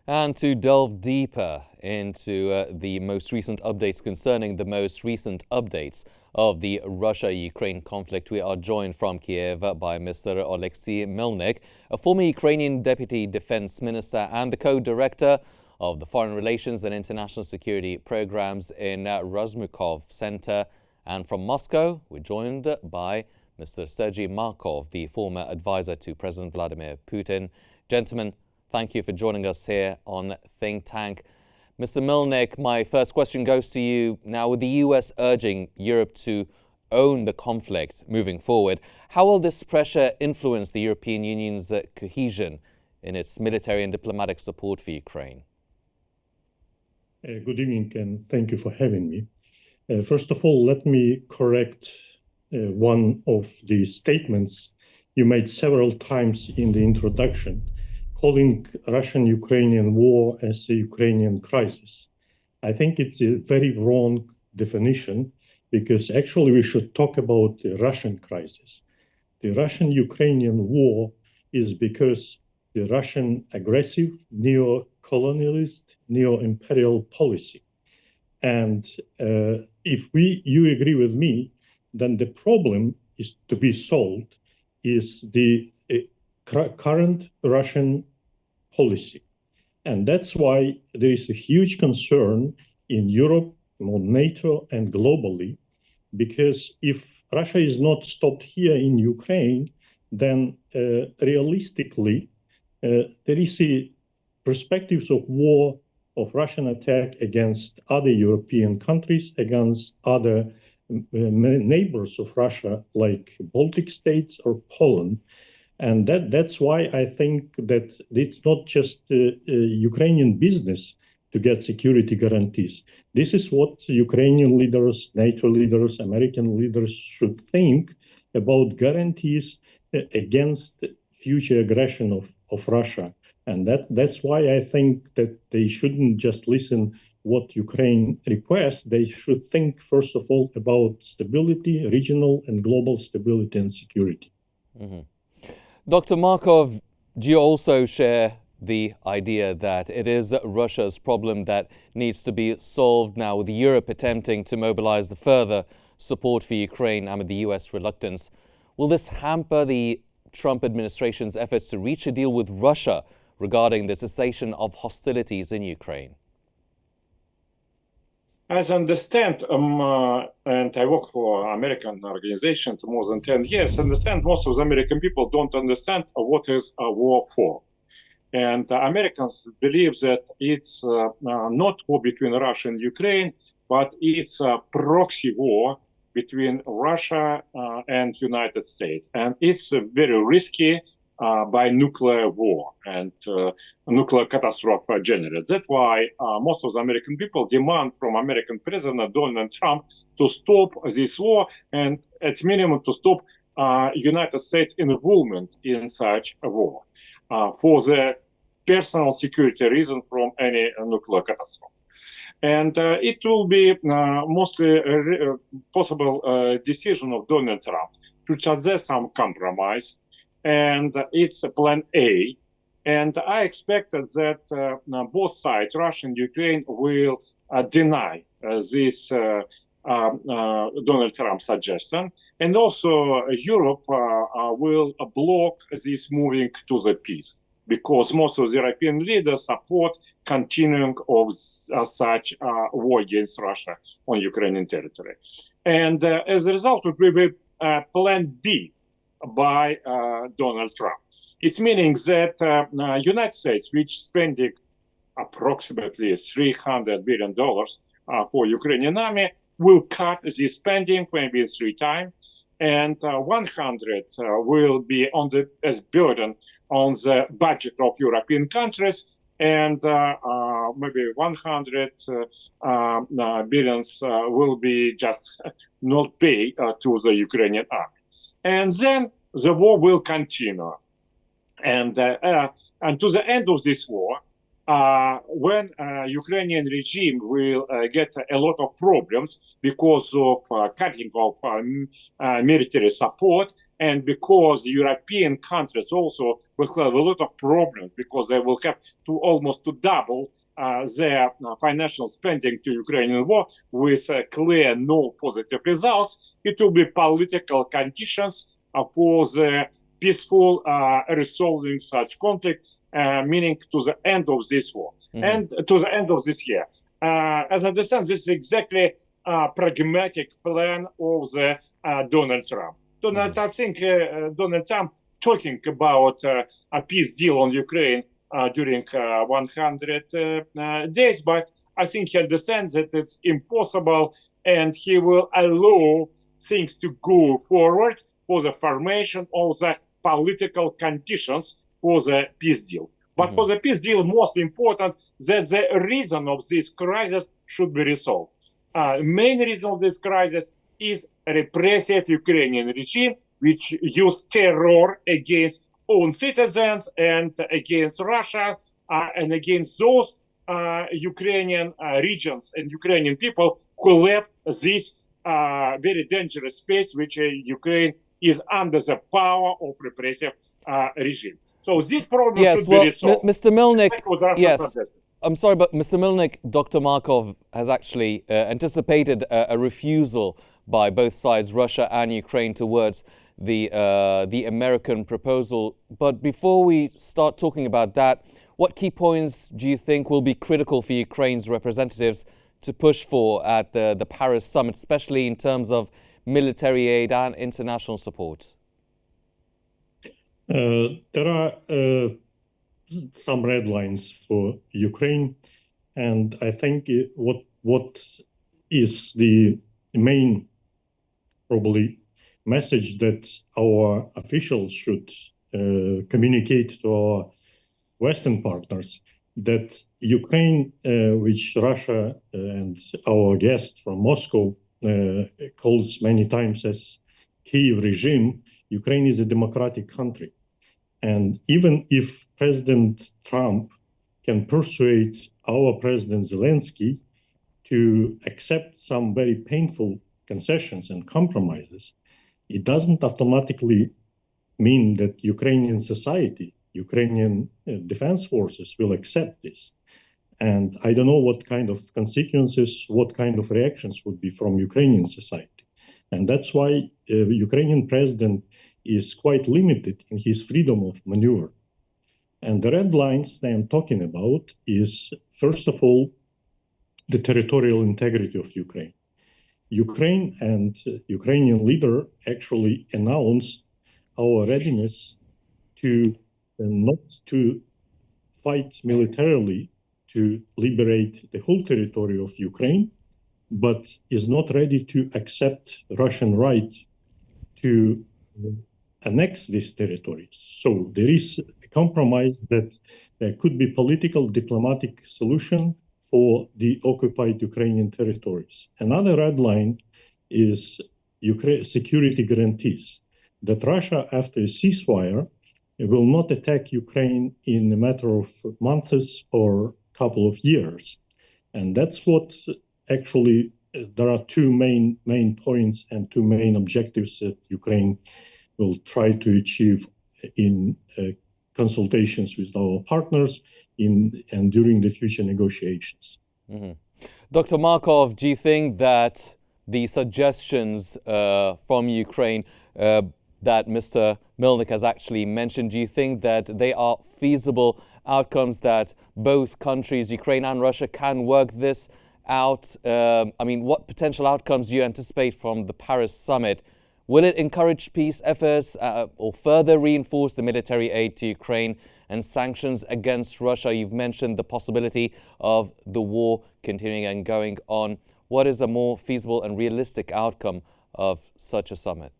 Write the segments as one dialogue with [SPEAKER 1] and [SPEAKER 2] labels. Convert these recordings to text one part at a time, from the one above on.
[SPEAKER 1] And to delve deeper into the most recent updates concerning the most recent updates of the Russia-Ukraine conflict, we are joined from Kiev by Mr. Oleksiy Melnyk, a former Ukrainian Deputy Defense Minister and the co-director of the Foreign Relations and International Security Programs in Razumikov Center. And from Moscow, we're joined by Mr. Sergei Markov, the former advisor to President Vladimir Putin. Gentlemen, thank you for joining us here on Think Tank. Mr. Melnyk, my first question goes to you. Now, with the US urging Europe to own the conflict moving forward, how will this pressure influence the European Union's cohesion in its military and diplomatic support for Ukraine?
[SPEAKER 2] Good evening, and thank you for having me. First of all, let me correct one of the statements you made several times in the introduction, calling Russian-Ukrainian war as a Ukrainian crisis. I think it's a very wrong definition, because actually we should talk about the Russian crisis. The Russian-Ukrainian war is because the Russian aggressive neo-colonialist, neo-imperial policy. And if you agree with me, then the problem is to be solved is the current Russian policy. And that's why there is a huge concern in Europe, NATO, and globally, because if Russia is not stopped here in Ukraine, then realistically, there is a perspectives of war, of Russian attack against other European countries, against other neighbors of Russia, like Baltic states or Poland. And that's why I think that it's not just Ukrainian business to get security guarantees. This is what Ukrainian leaders, NATO leaders, American leaders should think about guarantees against future aggression of Russia. And that's why I think that they shouldn't just listen what Ukraine requests. They should think, first of all, about stability, regional and global stability and security.
[SPEAKER 1] Mm-hmm. Dr. Markov, do you also share the idea that it is Russia's problem that needs to be solved now, with Europe attempting to mobilize the further support for Ukraine amid the US reluctance? Will this hamper the Trump administration's efforts to reach a deal with Russia regarding the cessation of hostilities in Ukraine?
[SPEAKER 3] As I understand, and I work for American organizations more than 10 years, understand most of the American people don't understand what is a war for. And Americans believe that it's not war between Russia and Ukraine, but it's a proxy war between Russia and United States. And it's very risky by nuclear war and nuclear catastrophe generally. That's why most of the American people demand from American President Donald Trump to stop this war and at minimum to stop United States involvement in such a war for the personal security reason from any nuclear catastrophe. And it will be mostly a possible decision of Donald Trump to suggest some compromise. And it's plan A. And I expect that both sides, Russia and Ukraine, will deny this Donald Trump suggestion. And also Europe will block this moving to the peace, because most of the European leaders support continuing of such war against Russia on Ukrainian territory. And as a result, it will be plan B by Donald Trump. It's meaning that United States, which is spending approximately $300 billion for Ukrainian army, will cut this spending maybe 3 times, and 100 will be on the as burden on the budget of European countries, and maybe 100 billions will be just not pay to the Ukrainian army. And then the war will continue. And to the end of this war, when Ukrainian regime will get a lot of problems because of cutting of military support, and because European countries also will have a lot of problems because they will have to almost to double their financial spending to Ukrainian war with clear no positive results, it will be political conditions for the peaceful resolving such conflict, meaning to the end of this war and to the end of this year. As I understand, this is exactly pragmatic plan of the Donald Trump. I think Donald Trump talking about a peace deal on Ukraine during 100 days, but I think he understands that it's impossible and he will allow things to go forward for the formation of the political conditions for the peace deal. But for the peace deal, most important that the reason of this crisis should be resolved. Main reason of this crisis is repressive Ukrainian regime, which use terror against own citizens and against Russia and against those Ukrainian regions and Ukrainian people who left this very dangerous space, which Ukraine is under the power of repressive regime. So this problem should be resolved.
[SPEAKER 1] Mr. Milnik, yes. I'm sorry, but Mr. Milnik, Dr. Markov has actually anticipated a refusal by both sides, Russia and Ukraine, towards the American proposal. But before we start talking about that, what key points do you think will be critical for Ukraine's representatives to push for at the Paris summit, especially in terms of military aid and international support?
[SPEAKER 2] There are some red lines for Ukraine, and I think what is the main probably message that our officials should communicate to our Western partners, that Ukraine, which Russia and our guest from Moscow calls many times as Kiev regime, Ukraine is a democratic country. And even if President Trump can persuade our President Zelensky to accept some very painful concessions and compromises, it doesn't automatically mean that Ukrainian society, Ukrainian defense forces will accept this. And I don't know what kind of consequences, what kind of reactions would be from Ukrainian society. And that's why Ukrainian president is quite limited in his freedom of maneuver. And the red lines that I'm talking about is, first of all, the territorial integrity of Ukraine. Ukraine and Ukrainian leader actually announced our readiness to not to fight militarily to liberate the whole territory of Ukraine, but is not ready to accept Russian right to annex these territories. So there is a compromise that there could be political diplomatic solution for the occupied Ukrainian territories. Another red line is security guarantees that Russia, after a ceasefire, will not attack Ukraine in a matter of months or couple of years. And that's what actually, there are two main points and two main objectives that Ukraine will try to achieve in consultations with our partners and during the future negotiations.
[SPEAKER 1] Dr. Markov, do you think that the suggestions from Ukraine that Mr. Milnik has actually mentioned, do you think that they are feasible outcomes that both countries, Ukraine and Russia, can work this out? I mean, what potential outcomes do you anticipate from the Paris summit? Will it encourage peace efforts or further reinforce the military aid to Ukraine and sanctions against Russia? You've mentioned the possibility of the war continuing and going on. What is a more feasible and realistic outcome of such a summit?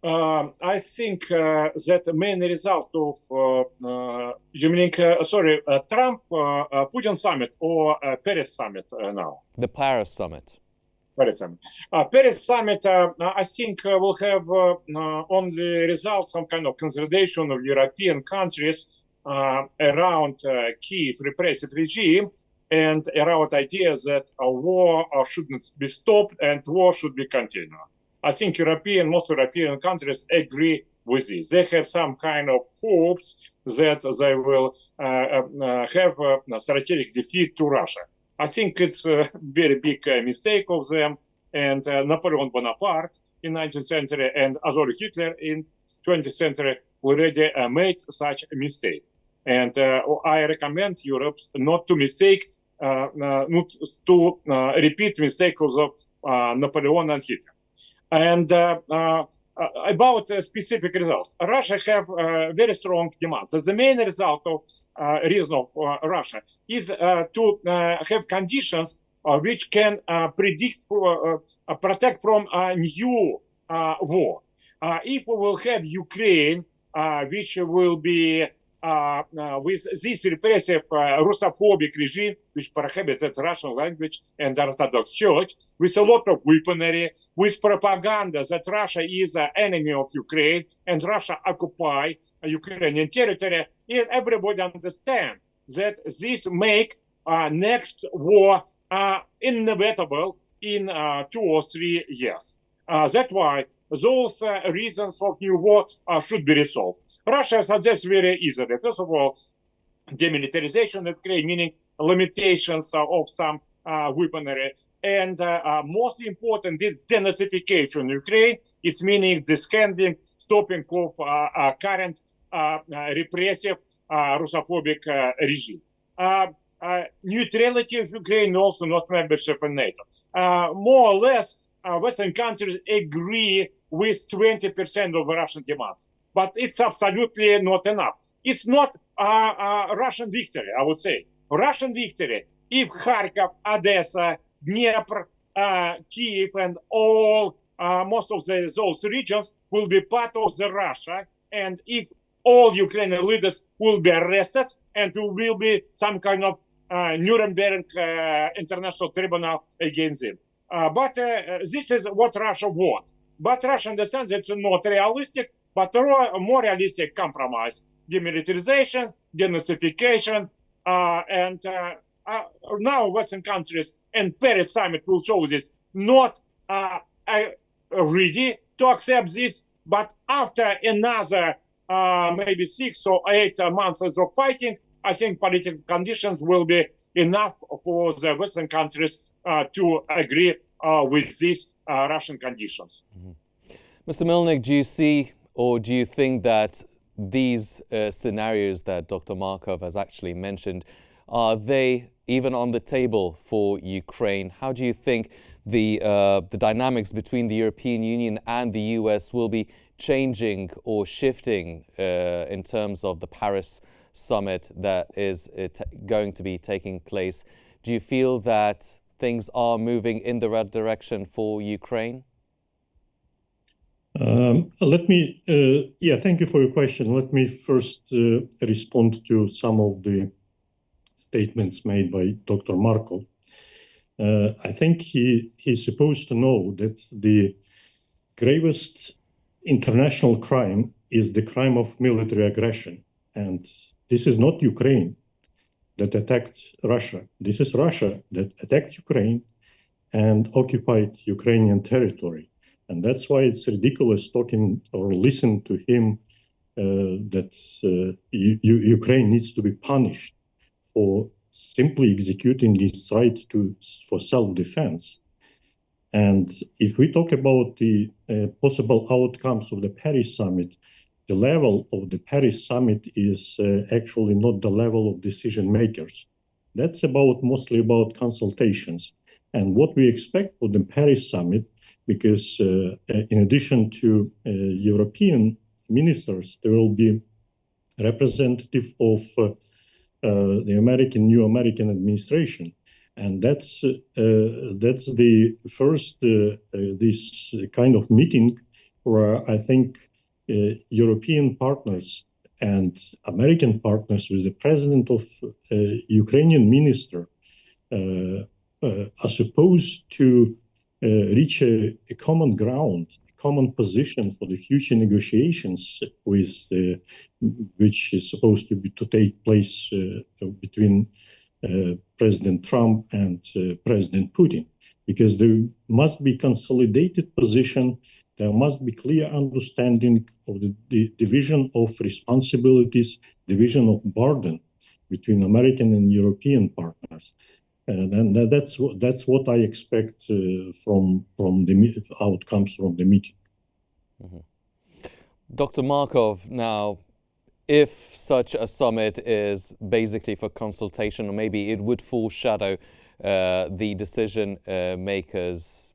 [SPEAKER 3] I think that the main result of Trump Putin summit or Paris summit now?
[SPEAKER 1] The Paris summit.
[SPEAKER 3] Paris summit. Paris summit, I think, will have only result some kind of consolidation of European countries around Kiev repressive regime and around ideas that a war shouldn't be stopped and war should be continued. I think most European countries agree with this. They have some kind of hopes that they will have a strategic defeat to Russia. I think it's a very big mistake of them. And Napoleon Bonaparte in 19th century and Adolf Hitler in 20th century already made such a mistake. And I recommend Europe not to not to repeat mistakes of Napoleon and Hitler. And about specific results, Russia have very strong demands. So the main result of reason of Russia is to have conditions which can protect from a new war. If we will have Ukraine, which will be with this repressive Russophobic regime, which prohibits the Russian language and Orthodox Church, with a lot of weaponry, with propaganda that Russia is an enemy of Ukraine and Russia occupy Ukrainian territory, everybody understands that this make next war inevitable in 2 or 3 years. That's why those reasons for new war should be resolved. Russia suggests very easily. First of all, demilitarization of Ukraine, meaning limitations of some weaponry. And most important is denazification of Ukraine. It's meaning disbanding, stopping of current repressive Russophobic regime. Neutrality of Ukraine, also not membership in NATO. More or less, Western countries agree with 20% of Russian demands, but it's absolutely not enough. It's not a Russian victory, I would say. Russian victory if Kharkov, Odessa, Dnipro, Kiev, and all most of those regions will be part of the Russia, and if all Ukrainian leaders will be arrested, and there will be some kind of Nuremberg International Tribunal against them. But this is what Russia wants. But Russia understands it's not realistic, but more realistic compromise. Demilitarization, denazification, and now Western countries and Paris summit will show this, not ready to accept this, but after another maybe 6 or 8 months of fighting, I think political conditions will be enough for the Western countries to agree with these Russian conditions.
[SPEAKER 1] Mm-hmm. Mr. Milnik, do you see or do you think that these scenarios that Dr. Markov has actually mentioned, are they even on the table for Ukraine? How do you think the dynamics between the European Union and the US will be changing or shifting in terms of the Paris summit that is going to be taking place? Do you feel that things are moving in the right direction for Ukraine?
[SPEAKER 2] Thank you for your question. Let me first respond to some of the statements made by Dr. Markov. I think he's supposed to know that the gravest international crime is the crime of military aggression. And this is not Ukraine that attacked Russia. This is Russia that attacked Ukraine and occupied Ukrainian territory. And that's why it's ridiculous talking or listen to him that Ukraine needs to be punished for simply executing its right for self-defense. And if we talk about the possible outcomes of the Paris summit, the level of the Paris summit is actually not the level of decision makers. That's mostly about consultations. And what we expect for the Paris summit, because in addition to European ministers, there will be representative of the new American administration. And that's the first this kind of meeting where I think European partners and American partners with the president of Ukrainian minister are supposed to reach a common ground, a common position for the future negotiations with which is supposed to take place between President Trump and President Putin, because there must be consolidated position There must be clear understanding of the division of responsibilities, division of burden between American and European partners. And that's what I expect from the outcomes from the meeting.
[SPEAKER 1] Mm-hmm. Dr. Markov, now, if such a summit is basically for consultation, or maybe it would foreshadow the decision makers'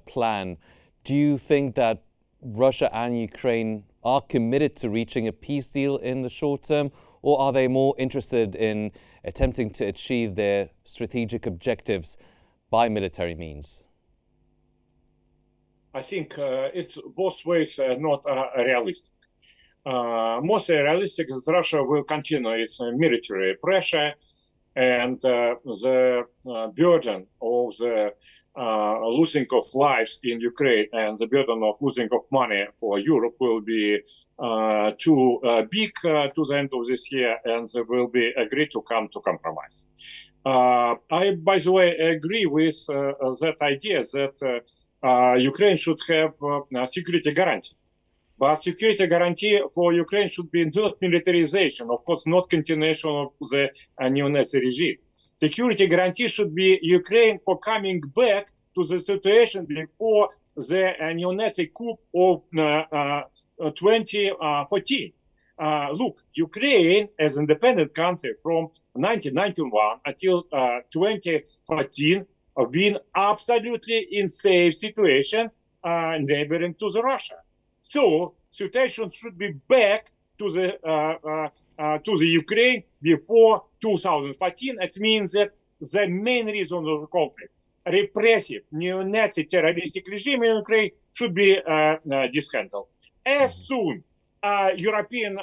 [SPEAKER 1] plan, do you think that Russia and Ukraine are committed to reaching a peace deal in the short term, or are they more interested in attempting to achieve their strategic objectives by military means?
[SPEAKER 3] I think it's both ways not realistic. Most realistic is that Russia will continue its military pressure, and the burden of the losing of lives in Ukraine and the burden of losing of money for Europe will be too big to the end of this year, and they will be agreed to come to compromise. I, by the way, agree with that idea that Ukraine should have a security guarantee. But security guarantee for Ukraine should be not militarization, of course, not continuation of the neo-Nazi regime. Security guarantee should be Ukraine for coming back to the situation before the neo-Nazi coup of 2014. Look, Ukraine as an independent country from 1991 until 2014 have been absolutely in safe situation neighboring to the Russia. So situation should be back to the Ukraine before 2014. It means that the main reason of the conflict, repressive neo-Nazi terroristic regime in Ukraine, should be dismantled. As soon European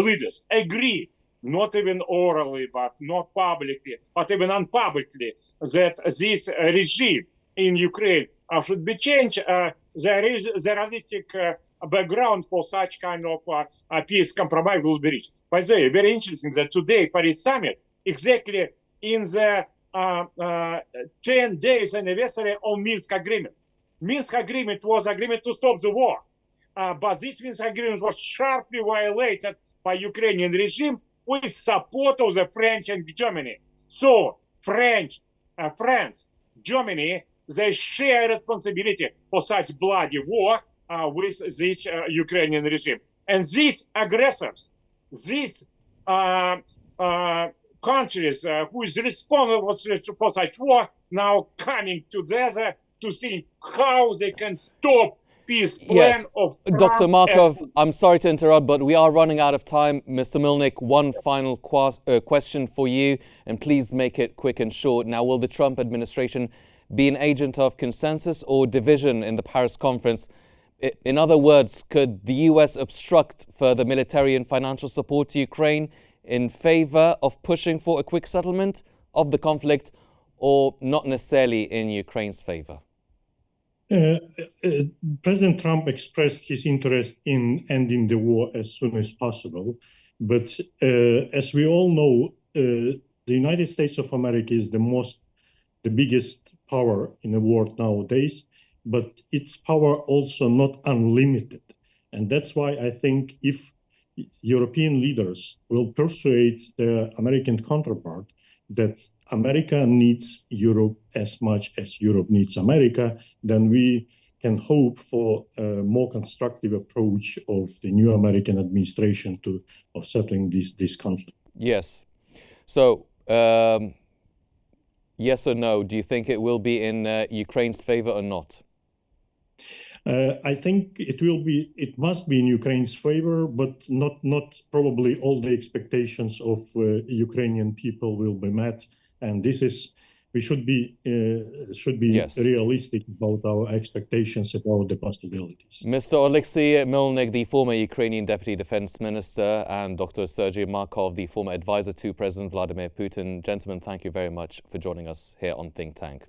[SPEAKER 3] leaders agree, not even orally, but not publicly, but even unpublicly, that this regime in Ukraine should be changed, there is the realistic background for such kind of peace compromise will be reached. By the way, very interesting that today Paris summit, exactly in the 10 days anniversary of Minsk agreement. Minsk agreement was agreement to stop the war, but this Minsk agreement was sharply violated by Ukrainian regime with support of the French and Germany. So France, Germany, they share responsibility for such bloody war with this Ukrainian regime. And these aggressors, these countries who is responsible for such war, now coming together to see how they can stop peace plan
[SPEAKER 1] Yes,
[SPEAKER 3] of
[SPEAKER 1] Dr. Markov, I'm sorry to interrupt, but we are running out of time. Mr. Milnik, one final question for you, and please make it quick and short. Now, will the Trump administration be an agent of consensus or division in the Paris conference? In other words, could the US obstruct further military and financial support to Ukraine in favor of pushing for a quick settlement of the conflict, or not necessarily in Ukraine's favor?
[SPEAKER 2] President Trump expressed his interest in ending the war as soon as possible. But as we all know, the United States of America is the biggest power in the world nowadays, but its power also not unlimited. And that's why I think if European leaders will persuade their American counterpart that America needs Europe as much as Europe needs America, then we can hope for a more constructive approach of the new American administration of settling this conflict.
[SPEAKER 1] Yes. So, yes or no, do you think it will be in Ukraine's favor or not?
[SPEAKER 2] I think it must be in Ukraine's favor, but not probably all the expectations of Ukrainian people will be met. And we should be yes, realistic about our expectations about the possibilities.
[SPEAKER 1] Mr. Oleksiy Milnik, the former Ukrainian Deputy Defense Minister, and Dr. Sergei Markov, the former advisor to President Vladimir Putin. Gentlemen, thank you very much for joining us here on Think Tank.